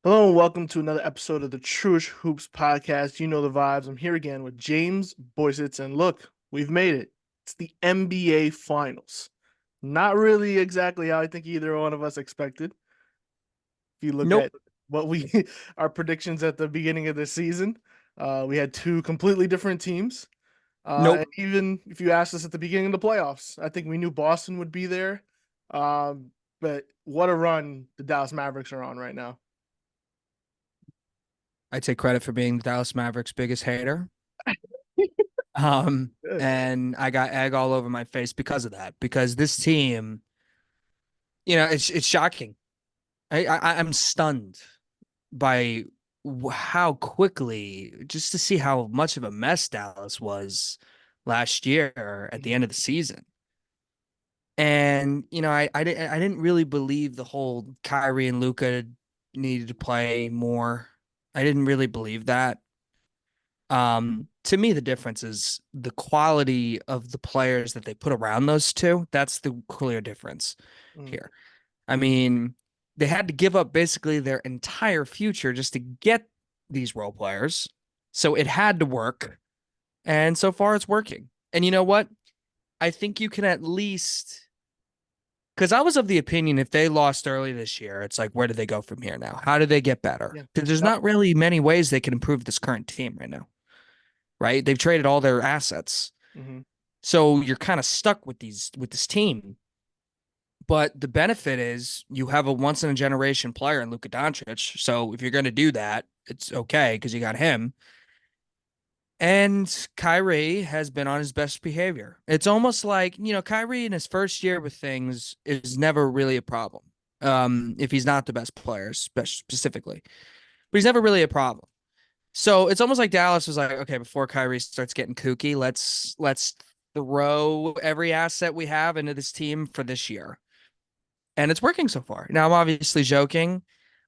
Hello and welcome to another episode of the Trueish Hoops podcast. You know the vibes. I'm here again with James Boisits, and look, we've made it. It's the NBA Finals. Not really exactly how I think either one of us expected. If you look Nope. at what we our predictions at the beginning of the season, we had two completely different teams. And Nope. even if you asked us at the beginning of the playoffs, I think we knew Boston would be there. Um, but what a run the Dallas Mavericks are on right now. I take credit for being the Dallas Mavericks' biggest hater. Good. And I got egg all over my face because of that. Because this team, it's shocking. I'm stunned by how quickly, just to see how much of a mess Dallas was last year at the Mhm. end of the season. And I didn't really believe the whole Kyrie and Luca needed to play more. I didn't really believe that. To me, the difference is the quality of the players that they put around those two. That's the clear difference Mm. here. I mean, they had to give up basically their entire future just to get these role players. So it had to work. And so far it's working. And you know what? I think you can at least, because I was of the opinion if they lost early this year, it's like, where do they go from here now? How do they get better? Yeah. Because there's Yep. not really many ways they can improve this current team right now, right? They've traded all their assets. Hmm. So you're kind of stuck with this team. But the benefit is you have a once in a generation player in Luka Doncic. So if you're going to do that, it's okay because you got him. And Kyrie has been on his best behavior. It's almost like, Kyrie in his first year with things is never really a problem. If he's not the best player, specifically, but he's never really a problem. So it's almost like Dallas was like, okay, before Kyrie starts getting kooky, let's throw every asset we have into this team for this year. And it's working so far. Now I'm obviously joking.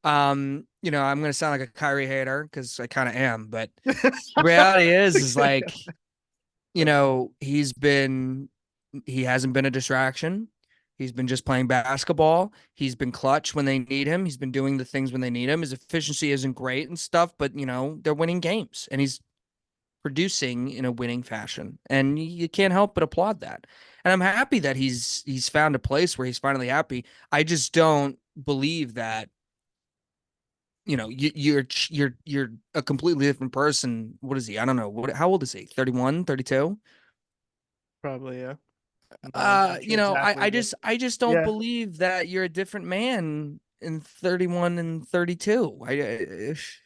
I'm gonna sound like a Kyrie hater because I kind of am, but the reality is like, he hasn't been a distraction. He's been just playing basketball. He's been clutch when they need him. He's been doing the things when they need him. His efficiency isn't great and stuff, but they're winning games and he's producing in a winning fashion. And you can't help but applaud that. And I'm happy that he's found a place where he's finally happy. I just don't believe that you're a completely different person. What is he? I don't know. How old is he? 31, 32? Probably, yeah. Not sure I, exactly, I but just I just don't yeah. believe that you're a different man in 31 and 32.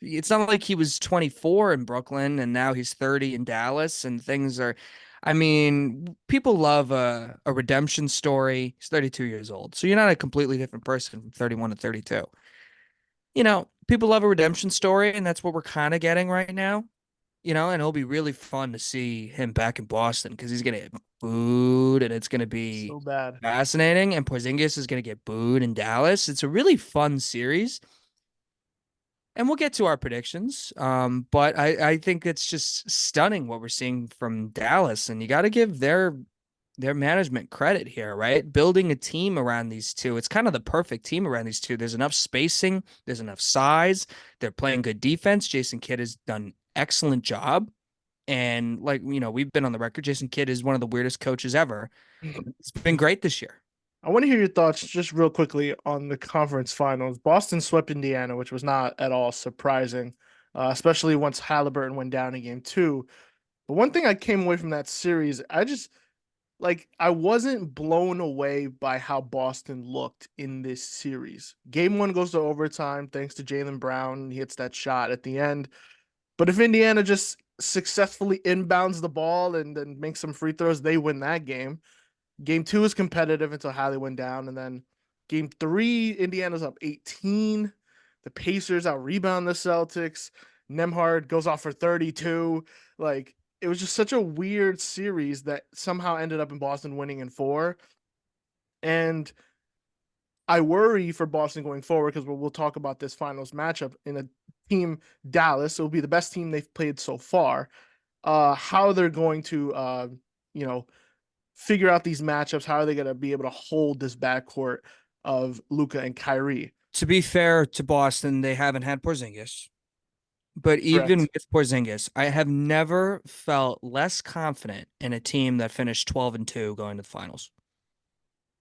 It's not like he was 24 in Brooklyn and now he's 30 in Dallas and things are, I mean, people love a redemption story. He's 32 years old. So you're not a completely different person from 31 to 32. People love a redemption story and that's what we're kind of getting right now. And it'll be really fun to see him back in Boston because he's gonna get booed and it's gonna be So bad. fascinating. And Porzingis is gonna get booed in Dallas. It's a really fun series, and we'll get to our predictions. But I think it's just stunning what we're seeing from Dallas, and you got to give their management credit here, right? Building a team around these two. It's kind of the perfect team around these two. There's enough spacing, there's enough size. They're playing good defense. Jason Kidd has done excellent job. And like, we've been on the record, Jason Kidd is one of the weirdest coaches ever. It's been great this year. I want to hear your thoughts just real quickly on the conference finals. Boston swept Indiana, which was not at all surprising, especially once Halliburton went down in game two. But one thing I came away from that series, I wasn't blown away by how Boston looked in this series. Game one goes to overtime thanks to Jaylen Brown. He hits that shot at the end. But if Indiana just successfully inbounds the ball and then makes some free throws, they win that game. Game two is competitive until Hallie went down. And then game three, Indiana's up 18. The Pacers out rebound the Celtics. Nemhard goes off for 32. Like, it was just such a weird series that somehow ended up in Boston winning in four. And I worry for Boston going forward because we'll talk about this finals matchup in a team Dallas. It will be the best team they've played so far. How they're going to you know figure out these matchups. How are they going to be able to hold this backcourt of Luca and Kyrie? To be fair to Boston, they haven't had Porzingis. But even Correct. with Porzingis, I have never felt less confident in a team that finished 12-2 going to the finals.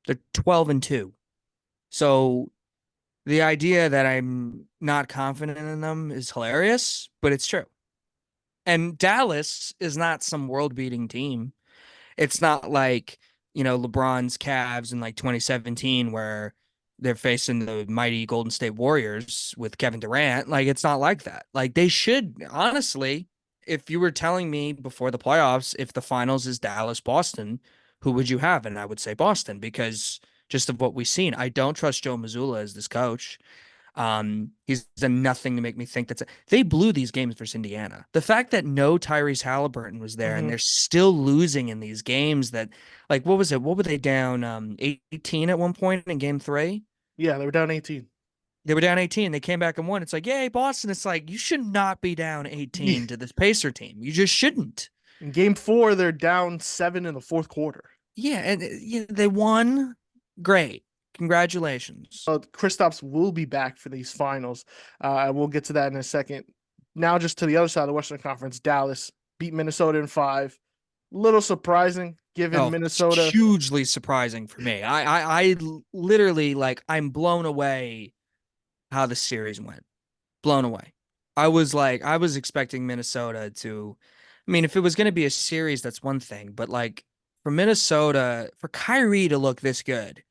They're 12-2. So the idea that I'm not confident in them is hilarious, but it's true. And Dallas is not some world-beating team. It's not like, LeBron's Cavs in like 2017 where they're facing the mighty Golden State Warriors with Kevin Durant. Like it's not like that. Like they should honestly, if you were telling me before the playoffs if the finals is Dallas Boston, who would you have? And I would say Boston because just of what we've seen. I don't trust Joe Mazzulla as this coach. He's done nothing to make me think they blew these games versus Indiana. The fact that no Tyrese Halliburton was there and Hmm. they're still losing in these games that like what was it? What were they down 18 at one point in game 3? Yeah, they were down 18. They were down 18. They came back and won. It's like, yay, Boston. It's like you should not be down Yeah. 18 to this Pacer team. You just shouldn't. In game four, they're down 7 in the fourth quarter. Yeah, and they won. Great. Congratulations. Kristaps will be back for these finals. We'll get to that in a second. Now, just to the other side of the Western Conference, Dallas beat Minnesota in 5. Little surprising given Oh, Minnesota. hugely surprising for me. I literally like I'm blown away how the series went. Blown away. I was expecting Minnesota to. I mean, if it was going to be a series, that's one thing, but like for Minnesota, for Kyrie to look this good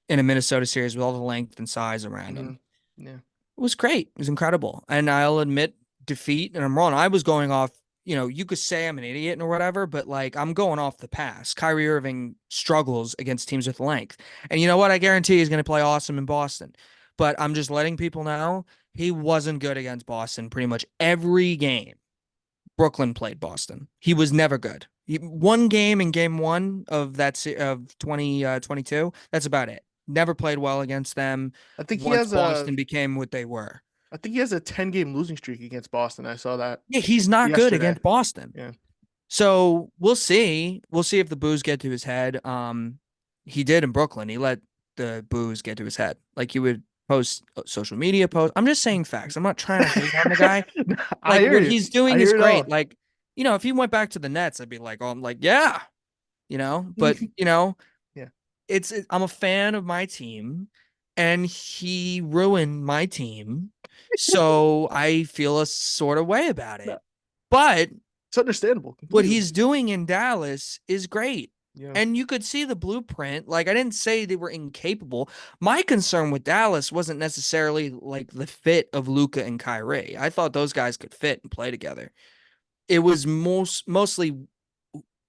in a Minnesota series with all the length and size around him, Mhm. Yeah. it was great. It was incredible. And I'll admit defeat, and I'm wrong. I was going off, you could say I'm an idiot or whatever, but like I'm going off the past. Kyrie Irving struggles against teams with length. And you know what? I guarantee he's going to play awesome in Boston. But I'm just letting people know he wasn't good against Boston pretty much every game. Brooklyn played Boston. He was never good. One game in game one of of 2022. That's about it. Never played well against them I think he once has a Boston became what they were. I think he has a 10-game losing streak against Boston. I saw that Yeah, he's not good yesterday. against Boston. Yeah. So we'll see. We'll see if the booze get to his head. He did in Brooklyn. He let the booze get to his head. Like he would post social media posts. I'm just saying facts. I'm not trying to hate on the guy. I Like hear what you. he's I doing is hear it great. all. Like, if he went back to the Nets, I'd be like, oh, I'm like, yeah, but Yeah. I'm a fan of my team and he ruined my team. So I feel a sort of way about No, it. But it's understandable what completely. he's doing in Dallas is great. Yeah. And you could see the blueprint. Like, I didn't say they were incapable. My concern with Dallas wasn't necessarily like the fit of Luca and Kyrie. I thought those guys could fit and play together. It was mostly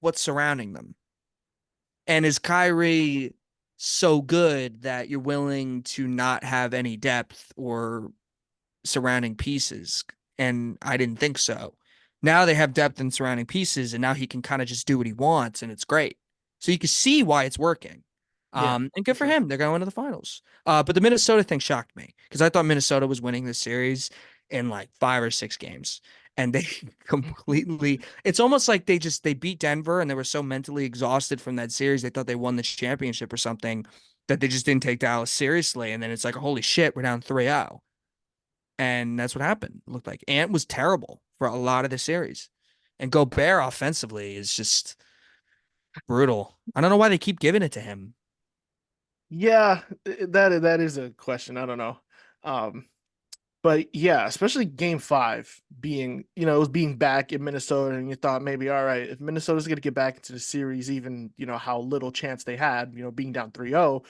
what's surrounding them. And is Kyrie so good that you're willing to not have any depth or surrounding pieces? And I didn't think so. Now they have depth in surrounding pieces, and now he can kind of just do what he wants, and it's great. So you can see why it's working. Yeah, And for good for sure. him. They're going to the finals. But the Minnesota thing shocked me because I thought Minnesota was winning this series in like 5 or 6 games. And they completely, it's almost like they beat Denver and they were so mentally exhausted from that series. They thought they won the championship or something that they just didn't take Dallas seriously. And then it's like, holy shit, we're down 3-0. And that's what happened. It looked like Ant was terrible for a lot of the series. And Gobert offensively is just brutal. I don't know why they keep giving it to him. Yeah, that is a question. I don't know. Um, but yeah, especially game 5 being, it was being back in Minnesota, and you thought maybe, all right, if Minnesota's gonna get back into the series, even, how little chance they had, being down 3-0,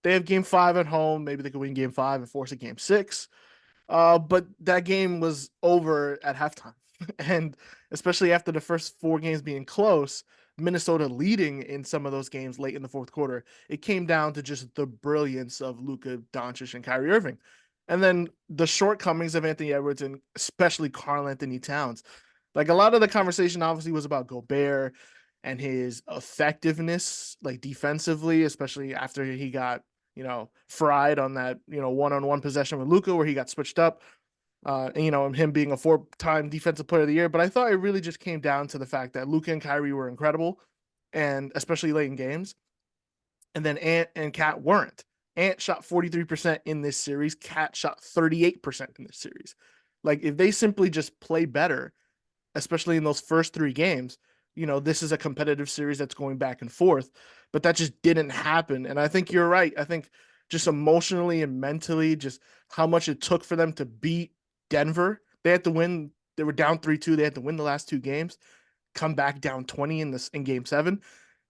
they have game 5 at home. Maybe they could win game 5 and force a game 6. But that game was over at halftime. And especially after the first 4 games being close, Minnesota leading in some of those games late in the fourth quarter, it came down to just the brilliance of Luka Doncic and Kyrie Irving. And then the shortcomings of Anthony Edwards and especially Karl Anthony Towns. Like a lot of the conversation obviously was about Gobert and his effectiveness, like defensively, especially after he got fried on that, one-on-one possession with Luka where he got switched up, and him being a 4-time defensive player of the year. But I thought it really just came down to the fact that Luka and Kyrie were incredible, and especially late in games, and then Ant and Cat weren't. Ant shot 43% in this series. Cat shot 38% in this series. Like if they simply just play better, especially in those first three games, this is a competitive series that's going back and forth, but that just didn't happen. And I think you're right. I think just emotionally and mentally, just how much it took for them to beat Denver. They had to win. They were down 3-2. They had to win the last two games, come back down 20 in game seven.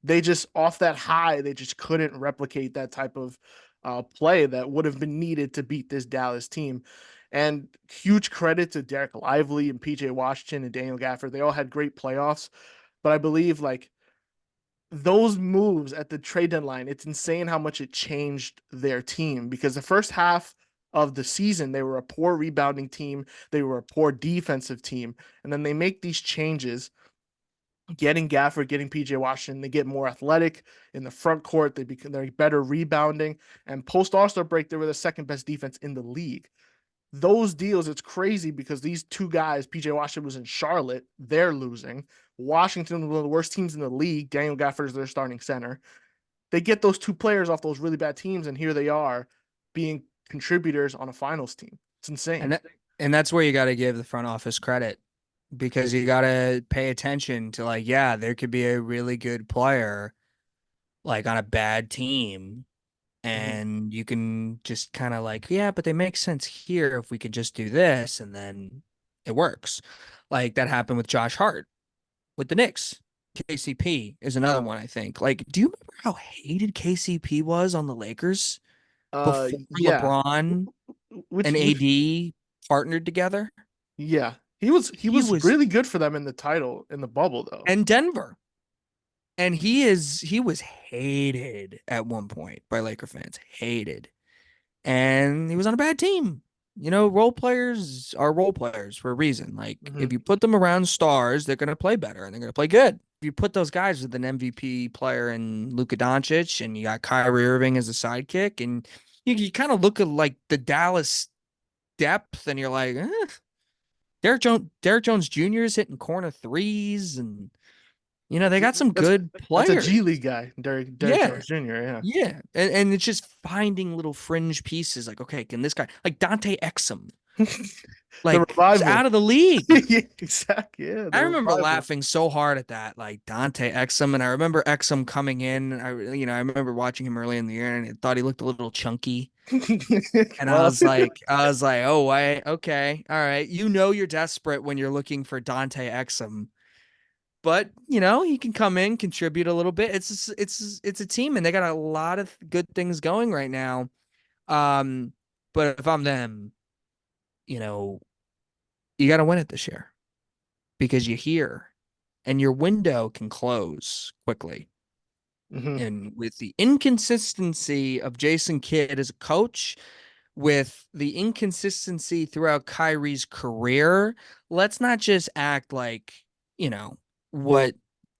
They just off that high, they just couldn't replicate that type of play that would have been needed to beat this Dallas team. And huge credit to Derek Lively and PJ Washington and Daniel Gafford. They all had great playoffs. But I believe like those moves at the trade deadline, it's insane how much it changed their team because the first half of the season, they were a poor rebounding team. They were a poor defensive team. And then they make these changes, getting Gafford, getting PJ Washington, they get more athletic in the front court. They're better rebounding. And post All-Star break, they were the second best defense in the league. Those deals, it's crazy because these two guys, PJ Washington was in Charlotte, they're losing. Washington, one of the worst teams in the league. Daniel Gafford is their starting center. They get those two players off those really bad teams, and here they are being contributors on a finals team. It's insane. And that, and that's where you got to give the front office credit because you got to pay attention to like, yeah, there could be a really good player like on a bad team Mm-hmm. and you can just kind of like, yeah, but they make sense here if we could just do this and then it works. Like that happened with Josh Hart with the Knicks. KCP is another one, I think. Like, do you remember how hated KCP was on the Lakers before Yeah. LeBron Which and which AD partnered together? Yeah. He He was was really good for them in the title in the bubble though. and Denver. And he was hated at one point by Laker fans. Hated. And he was on a bad team. You know, role players are role players for a reason. Like Mm-hmm. if you put them around stars, they're gonna play better and they're gonna play good. If you put those guys with an MVP player and Luka Doncic and you got Kyrie Irving as a sidekick and you kind of look at like the Dallas depth and you're like, Derek Jones Jr. is hitting corner threes and you know, they got some That's good that's a players. G League guy, Derek Yeah. Jones Jr. Yeah. Yeah. And it's just finding little fringe pieces like, okay, can this guy like Dante Exum, The like was revival. out of the league. Yeah, exactly. Yeah, I the remember revival. laughing so hard at that, like Dante Exum, and I remember Exum coming in. I remember watching him early in the year, and I thought he looked a little chunky. And Well, I was like, oh, wait, okay, all right. You know, you're desperate when you're looking for Dante Exum, but you know he can come in, contribute a little bit. It's a team, and they got a lot of good things going right now. Um, but if I'm them, you know, you got to win it this year because you're here, and your window can close quickly. mhm, And with the inconsistency of Jason Kidd as a coach, with the inconsistency throughout Kyrie's career, let's not just act like, you know, what,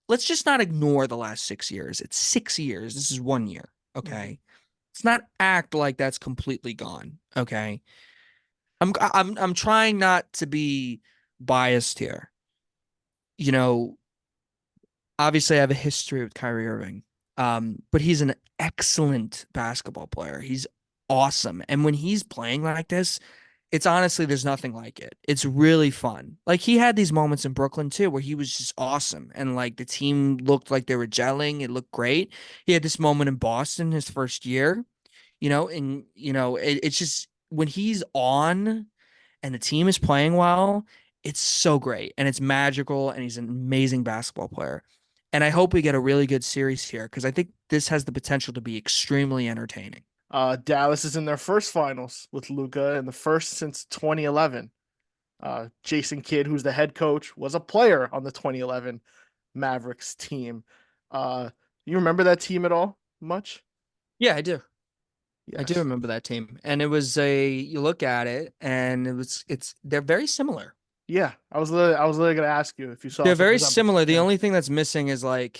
let's just not ignore the last 6 years. It's 6 years. This is 1 year. mhm. Okay. Let's not act like that's completely gone. Okay. I'm trying not to be biased here. You know, obviously I have a history with Kyrie Irving. But he's an excellent basketball player. He's awesome. And when he's playing like this, it's honestly there's nothing like it. It's really fun. Like he had these moments in Brooklyn too where he was just awesome and like the team looked like they were gelling. It looked great. He had this moment in Boston his first year, and it's just when he's on and the team is playing well, it's so great and it's magical and he's an amazing basketball player. And I hope we get a really good series here because I think this has the potential to be extremely entertaining. Dallas is in their first finals with Luca and the first since 2011. Jason Kidd, who's the head coach, was a player on the 2011 Mavericks team. Uh, you remember that team at all? Much? Yeah, I do. I do Yes. remember that team. And it was you look at it and they're very similar. Yeah, I was literally gonna ask you if you saw They're some very resemblance. similar. The Yeah. only thing that's missing is like,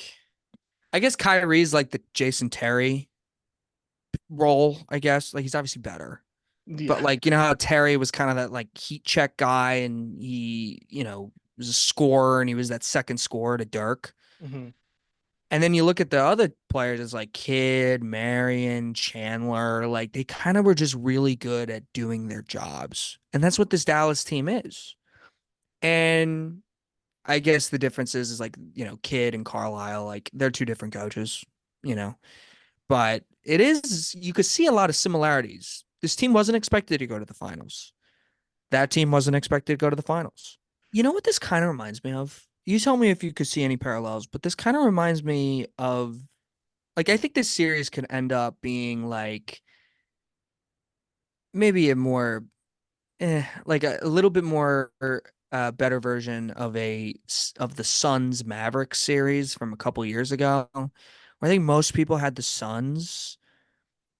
I guess Kyrie's like the Jason Terry role, I guess. Like he's obviously better. But Yeah. like, you know how Terry was kind of that like heat check guy and he, was a scorer and he was that second scorer to Dirk. Hmm. And then you look at the other players, it's like Kidd, Marion, Chandler, like they kind of were just really good at doing their jobs. And that's what this Dallas team is. And I guess the difference is like, Kidd and Carlisle, like they're two different coaches, you know. But it is, you could see a lot of similarities. This team wasn't expected to go to the finals. That team wasn't expected to go to the finals. You know what this kind of reminds me of? You tell me if you could see any parallels, but this kind of reminds me of, like, I think this series could end up being like maybe a more, like a little bit more better version of of the Suns Mavericks series from a couple years ago. Where I think most people had the Suns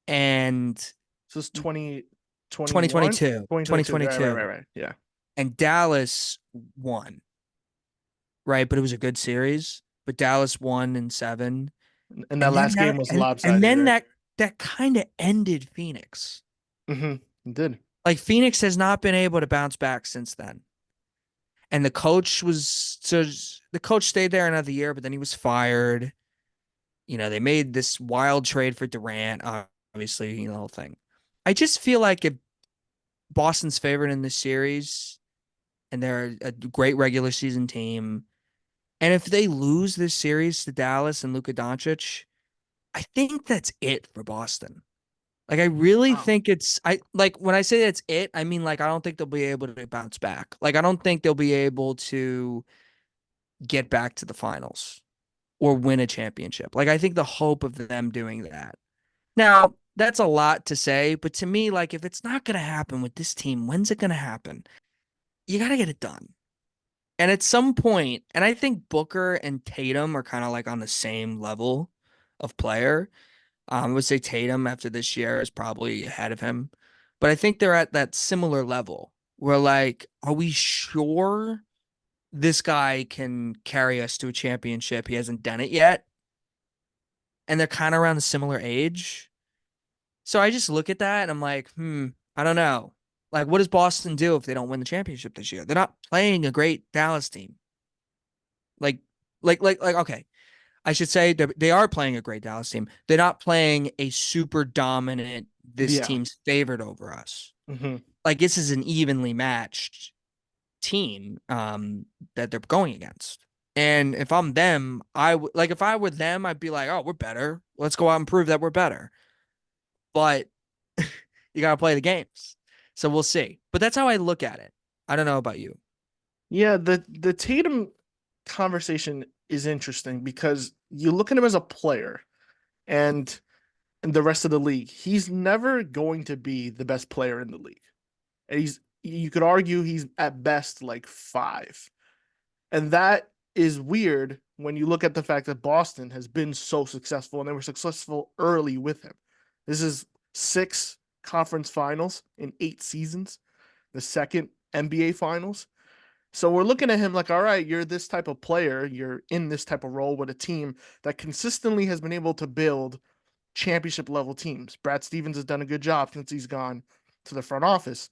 and So it's 2021, 2022, 2022. Right, right, right, 2022, right. Yeah. and Dallas won, right? But it was a good series. But Dallas won in seven, And that and then last game that was and lopsided, then right? that kind of ended Phoenix. It did. Like Phoenix has not been able to bounce back since then. And the coach stayed there another year, but then he was fired. They made this wild trade for Durant, obviously, the whole thing. I just feel like if Boston's favorite in this series, and they're a great regular season team, and if they lose this series to Dallas and Luka Doncic, I think that's it for Boston. Like I really Wow. think I like when I say that's it, I mean like I don't think they'll be able to bounce back. Like I don't think they'll be able to get back to the finals or win a championship. Like I think the hope of them doing that. Now, that's a lot to say, but to me, like if it's not gonna happen with this team, when's it gonna happen? You gotta get it done. And at some point, and I think Booker and Tatum are kind of like on the same level of player. I would say Tatum after this year is probably ahead of him. But I think they're at that similar level where, like, are we sure this guy can carry us to a championship? He hasn't done it yet. And they're kind of around a similar age. So I just look at that and I'm like, I don't know. Like, what does Boston do if they don't win the championship this year? They're not playing a great Dallas team. Like, okay. I should say they are playing a great Dallas team. They're not playing a super dominant, this Yeah. team's favored over us. hmm Like this is an evenly matched team that they're going against. And if I'm them, I would like if I were them, I'd be like, oh, we're better. Let's go out and prove that we're better. But you gotta play the games. So we'll see. But that's how I look at it. I don't know about you. Yeah, the Tatum conversation is interesting because you look at him as a player and the rest of the league. He's never going to be the best player in the league. And you could argue he's at best like five. And that is weird when you look at the fact that Boston has been so successful and they were successful early with him. This is six conference finals in 8 seasons, the second NBA finals. So we're looking at him like, all right, you're this type of player. You're in this type of role with a team that consistently has been able to build championship level teams. Brad Stevens has done a good job since he's gone to the front office,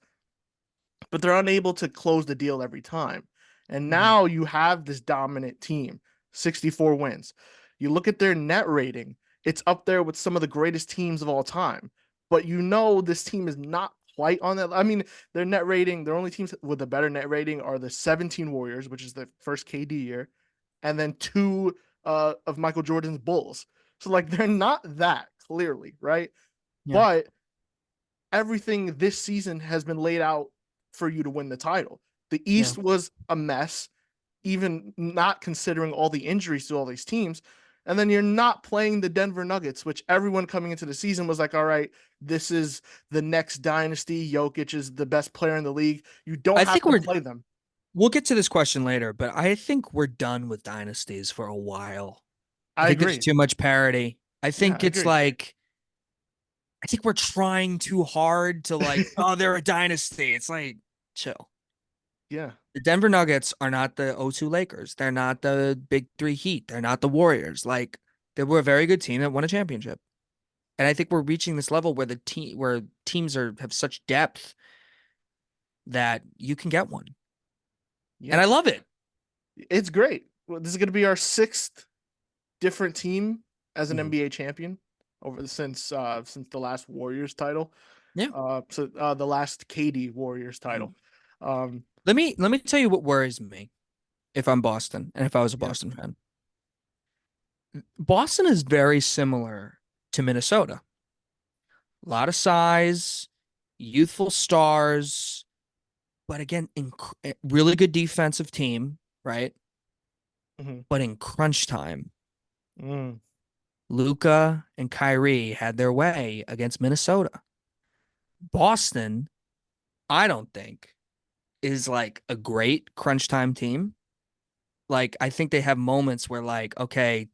but they're unable to close the deal every time. And Mhm. now you have this dominant team, 64 wins. You look at their net rating, it's up there with some of the greatest teams of all time. But you know this team is not quite on that. I mean, their net rating, their only teams with a better net rating are the 17 Warriors, which is the first KD year, and then two of Michael Jordan's Bulls. So like they're not that clearly, right? Yeah. But everything this season has been laid out for you to win the title. The Yeah. East was a mess, even not considering all the injuries to all these teams. And then you're not playing the Denver Nuggets, which everyone coming into the season was like, all right, this is the next dynasty. Jokic is the best player in the league. You don't I have think to play them. we'll get to this question later, but I think we're done with dynasties for a while. I I think there's agree. too much parity. I Yeah, think I it's agree. like I think we're trying too hard to like, oh, they're a dynasty. It's like chill. Yeah. The Denver Nuggets are not the O2 Lakers. They're not the Big Three Heat. They're not the Warriors. Like they were a very good team that won a championship. And I think we're reaching this level where teams have such depth that you can get one. And Yeah. I love it. It's great. Well, this is going to be our sixth different team as an Mhm. NBA champion since the last Warriors title. Yeah. The last KD Warriors Mhm. title. Um, Let me tell you what worries me if I'm Boston and if I was a yeah. Boston fan. Boston is very similar to Minnesota. A lot of size, youthful stars, but again, really good defensive team, right? Hmm. But in crunch time, Mm. Luka and Kyrie had their way against Minnesota. Boston, I don't think, is like a great crunch time team. Like, I think they have moments where, like, okay,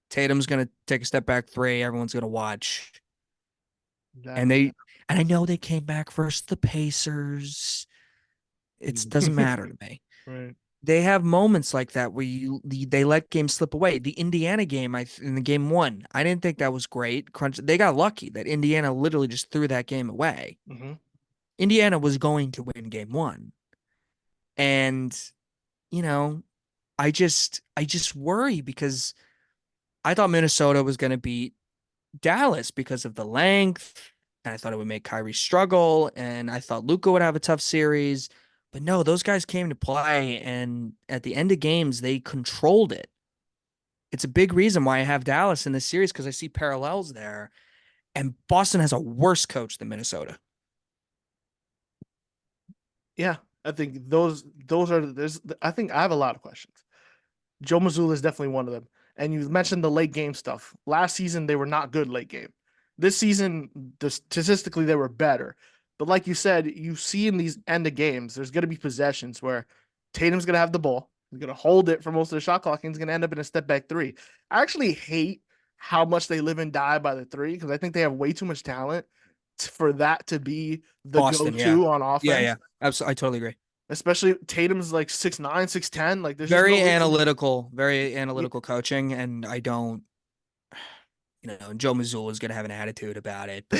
Tatum's gonna take a step back three, everyone's gonna watch. And Exactly. Yeah. they and I know they came back versus the Pacers. It doesn't matter to me. Right. They have moments like that where they let games slip away. The Indiana game, in the game one, I didn't think that was great. Crunch, they got lucky that Indiana literally just threw that game away. Hmm. Indiana was going to win game one, and you know, I just worry because I thought Minnesota was going to beat Dallas because of the length, and I thought it would make Kyrie struggle, and I thought Luka would have a tough series. But no, those guys came to play, and at the end of games, they controlled it. It's a big reason why I have Dallas in this series because I see parallels there. And Boston has a worse coach than Minnesota. Yeah. I think those are there's I think I have a lot of questions. Joe Mazzulla is definitely one of them. And you mentioned the late game stuff. Last season they were not good late game. This season, statistically, they were better. But like you said, you see in these end of games, there's going to be possessions where Tatum's going to have the ball. He's going to hold it for most of the shot clock, and he's going to end up in a step back three. I actually hate how much they live and die by the three because I think they have way too much talent for that to be the Boston, yeah. go-to on Yeah, yeah. offense. Absolutely. I totally agree. Especially Tatum's like 6'9", 6'10". Like there's just no Very reason. analytical, very analytical coaching. And I don't, Joe Mazzulla is going to have an attitude about it. But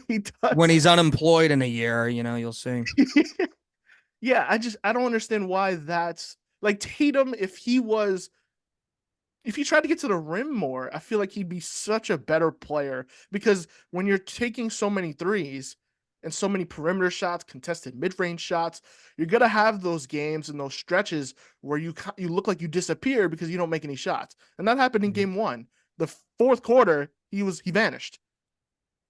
He when does. he's unemployed in a year, you'll see. Yeah, I don't understand why that's like Tatum. If he tried to get to the rim more, I feel like he'd be such a better player because when you're taking so many threes and so many perimeter shots, contested mid-range shots, you're gonna have those games and those stretches where you look like you disappear because you don't make any shots, and that happened in game one. The fourth quarter, he vanished.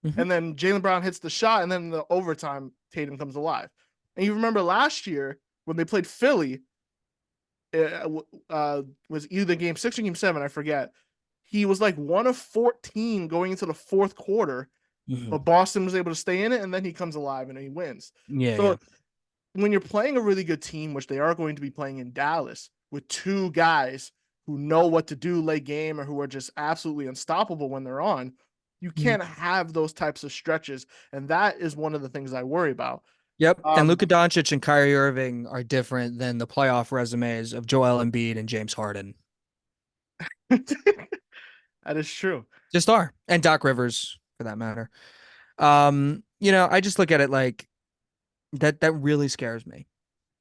Mm-hmm. And then Jaylen Brown hits the shot, and then in the overtime, Tatum comes alive. And you remember last year when they played Philly, was either game six or game seven, I forget. He was like 1 of 14 going into the fourth quarter, Mm-hmm. but Boston was able to stay in it, and then he comes alive and he wins. Yeah, yeah. So when you're playing a really good team, which they are going to be playing in Dallas, with two guys who know what to do late game or who are just absolutely unstoppable when they're on, you Mhm. can't have those types of stretches. And that is one of the things I worry about. Yep. And Um, Luka Doncic and Kyrie Irving are different than the playoff resumes of Joel Embiid and James Harden. that is true. Just are. And Doc Rivers, for that matter. I just look at it like that really scares me.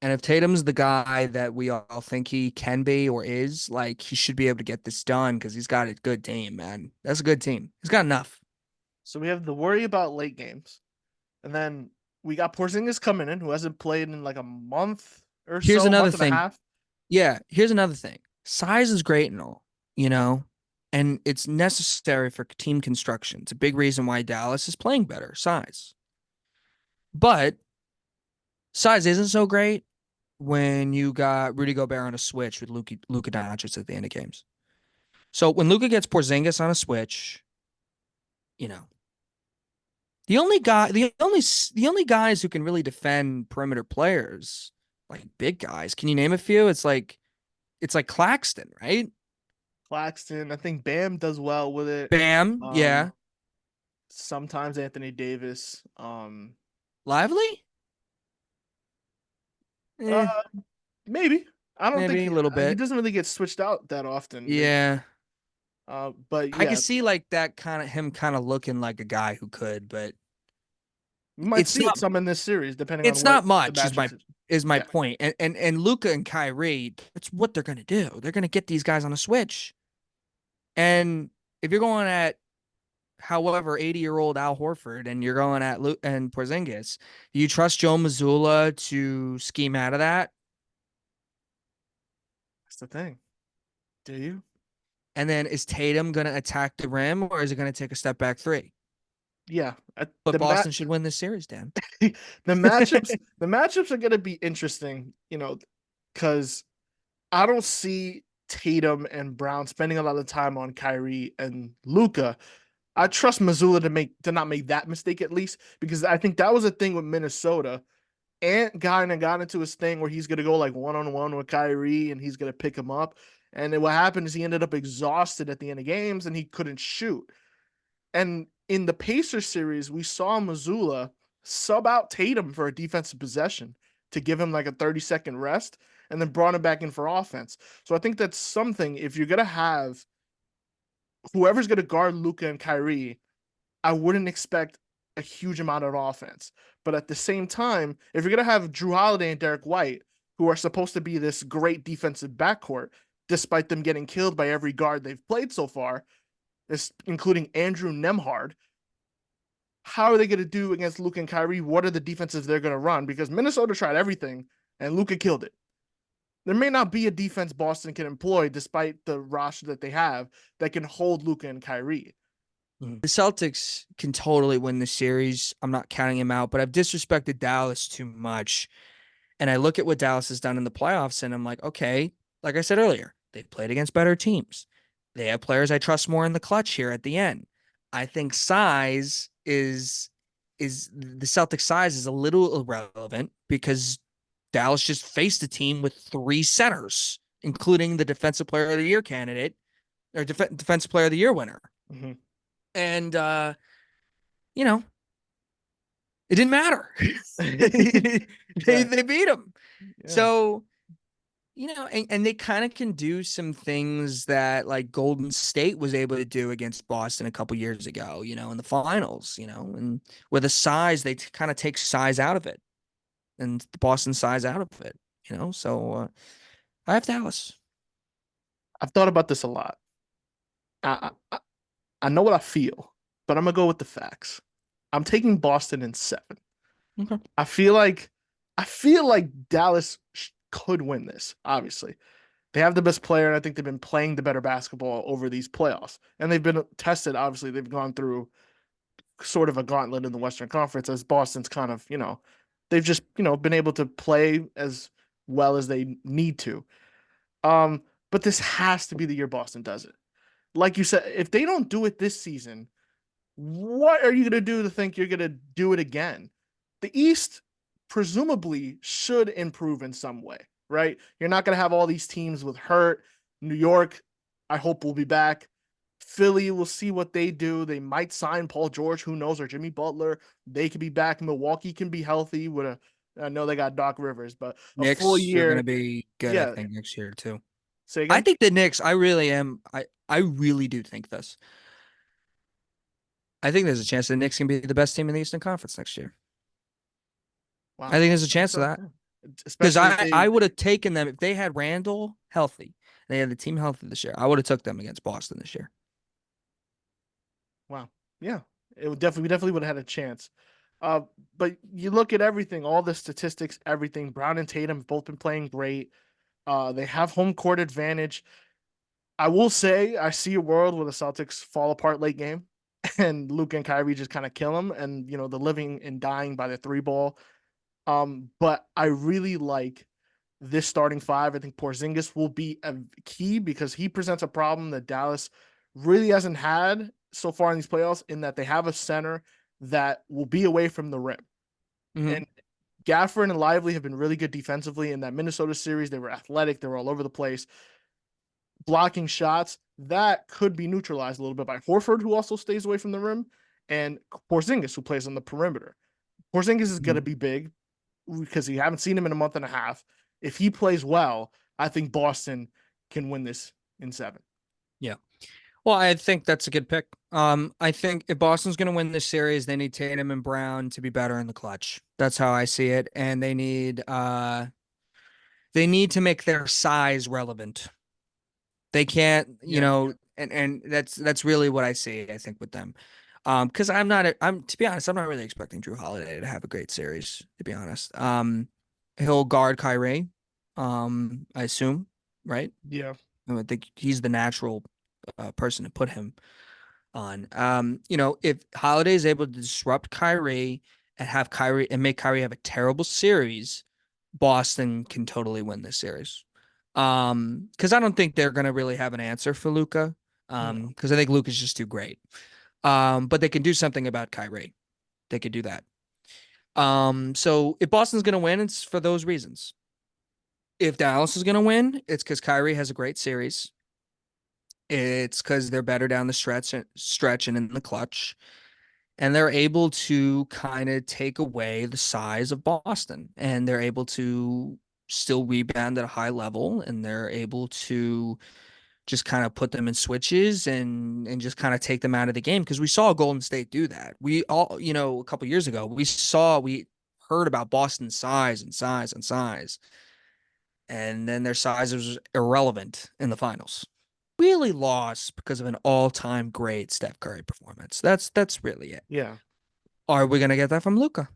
And if Tatum's the guy that we all think he can be or is, like he should be able to get this done because he's got a good team, man. That's a good team. He's got enough. So we have the worry about late games. And then we got Porzingis coming in, who hasn't played in like a month or Here's so, another month and a thing. half. Yeah, here's another thing. Size is great and all, and it's necessary for team construction. It's a big reason why Dallas is playing better, size. But size isn't so great when you got Rudy Gobert on a switch with Luka Doncic at the end of games. So when Luka gets Porzingis on a switch, you know, the only guys who can really defend perimeter players, like big guys, can you name a few? It's like Claxton, right? Claxton, I think Bam does well with it. Bam, Um, yeah. Sometimes Anthony Davis. Lively? Uh, Eh, Maybe. I don't think maybe a little he bit. doesn't really get switched out that often. Yeah. But I can yeah, see like that kind of him kind of looking like a guy who could, but we might it's see not it some in this series, depending on it's what not the much is matchup my is. is my Yeah. point. And Luca and Kyrie, that's what they're gonna do. They're gonna get these guys on a switch. And if you're going at however 80-year-old Al Horford and you're going at Luke and Porzingis, do you trust Joe Mazzulla to scheme out of that? That's the thing. Do you? And then is Tatum going to attack the rim or is it going to take a step back three? Yeah. But Boston should win this series, Dan. The matchups are going to be interesting, because I don't see Tatum and Brown spending a lot of time on Kyrie and Luca. I trust Missoula to not make that mistake at least, because I think that was a thing with Minnesota. Ant got into his thing where he's gonna go like 1-on-1 with Kyrie and he's gonna pick him up. And then what happened is he ended up exhausted at the end of games and he couldn't shoot. And in the Pacers series, we saw Missoula sub out Tatum for a defensive possession to give him like a 30-second rest and then brought him back in for offense. So I think that's something. If you're gonna have whoever's gonna guard Luca and Kyrie, I wouldn't expect a huge amount of offense. But at the same time, if you're gonna have Drew Holiday and Derek White, who are supposed to be this great defensive backcourt, despite them getting killed by every guard they've played so far, including Andrew Nemhard, how are they going to do against Luka and Kyrie? What are the defenses they're going to run? Because Minnesota tried everything and Luka killed it. There may not be a defense Boston can employ, despite the roster that they have, that can hold Luka and Kyrie. The Celtics can totally win the series. I'm not counting him out, but I've disrespected Dallas too much. And I look at what Dallas has done in the playoffs, and I'm like, okay, like I said earlier, they've played against better teams. They have players I trust more in the clutch here at the end. I think size is the Celtics size is a little irrelevant because Dallas just faced a team with three centers, including the defensive player of the year candidate or defensive player of the year winner. Mm-hmm. And you know, it didn't matter. They beat him. Yeah. So, and they kind of can do some things that like Golden State was able to do against Boston a couple years ago, in the finals, and with the size, they kind of take size out of it and the Boston size out of it. So I have Dallas. I've thought about this a lot. I know what I feel, but I'm gonna go with the facts. I'm taking Boston in 7. Okay. I feel like Dallas could win this. Obviously, they have the best player, and I think they've been playing the better basketball over these playoffs, and they've been tested. Obviously, they've gone through sort of a gauntlet in the Western Conference, as Boston's kind of they've just been able to play as well as they need to. But this has to be the year Boston does it. Like you said, if they don't do it this season, what are you going to do to think you're going to do it again? The East presumably should improve in some way, right? You're not going to have all these teams with hurt. New York, I hope will be back. Philly, we'll see what they do. They might sign Paul George, who knows, or Jimmy Butler. They could be back. Milwaukee can be healthy with I know they got Doc Rivers, but a full Knicks are going to year. be good, I Yeah. think, next year too. Say I again. think the Knicks, I really am. I really do think this. I think there's a chance the Knicks can be the best team in the Eastern Conference next year. I Wow. think there's a I think chance of so. that Yeah. because Especially if I they, would have taken them if they had Randall healthy. They had the team healthy this year. I would have took them against Boston this year. wow. Yeah. We definitely would have had a chance. Uh, but you look at everything, all the statistics, everything. Brown and Tatum have both been playing great. They have home court advantage. I will say I see a world where the Celtics fall apart late game and Luke and Kyrie just kind of kill them and the living and dying by the three ball. But I really like this starting five. I think Porzingis will be a key because he presents a problem that Dallas really hasn't had so far in these playoffs, in that they have a center that will be away from the rim. Mm-hmm. And Gafford and Lively have been really good defensively in that Minnesota series. They were athletic, they were all over the place, blocking shots. That could be neutralized a little bit by Horford, who also stays away from the rim, and Porzingis, who plays on the perimeter. Porzingis is going to be big because you haven't seen him in a month and a half. If he plays well, I think Boston can win this in 7. Yeah. Well, I think that's a good pick. I think if Boston's going to win this series, they need Tatum and Brown to be better in the clutch. That's how I see it, and they need to make their size relevant. They can't, Yeah. And that's really what I see, I think, with them. Because I'm to be honest, I'm not really expecting Drew Holiday to have a great series, to be honest. He'll guard Kyrie, I assume, right? Yeah. I think he's the natural person to put him on. If Holiday is able to disrupt Kyrie and have Kyrie and make Kyrie have a terrible series, Boston can totally win this series. Because I don't think they're gonna really have an answer for Luca. No. Because I think Luca's just too great. But they can do something about Kyrie. They could do that. So if Boston's gonna win, it's for those reasons. If Dallas is gonna win, it's because Kyrie has a great series. It's because they're better down the stretch and in the clutch, and they're able to kind of take away the size of Boston, and they're able to still rebound at a high level, and they're able to just kind of put them in switches and just kind of take them out of the game because we saw Golden State do that. We all, a couple years ago, we heard about Boston's size and size and size, and then their size was irrelevant in the finals. Really lost because of an all-time great Steph Curry performance. That's really it. Yeah. Are we gonna get that from Luca?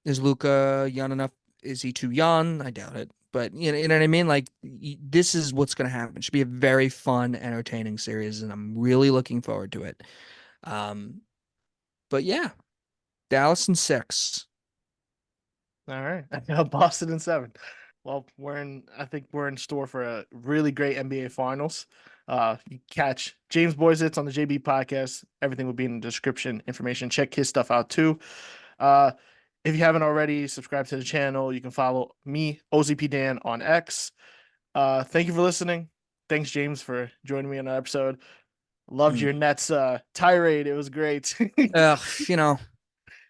Is Luca young enough? Is he too young? I doubt it. But you know what I mean? Like this is what's gonna happen. It should be a very fun, entertaining series, and I'm really looking forward to it. Um, but yeah, Dallas in 6. All right. I got Boston in 7. Well, I think we're in store for a really great NBA Finals. You catch James Boisits on the JB podcast. Everything will be in the description information. Check his stuff out too. Uh, if you haven't already, subscribe to the channel. You can follow me, OZP Dan, on X. Thank you for listening. Thanks, James, for joining me on the episode. Loved Mm. your Nets tirade. It was great. Ugh,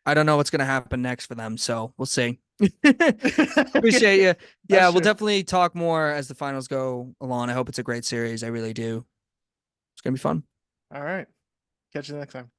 I don't know what's gonna happen next for them, so we'll see. Appreciate Okay. you. Yeah, That's we'll true. definitely talk more as the finals go along. I hope it's a great series. I really do. It's gonna be fun. All right. Catch you next time.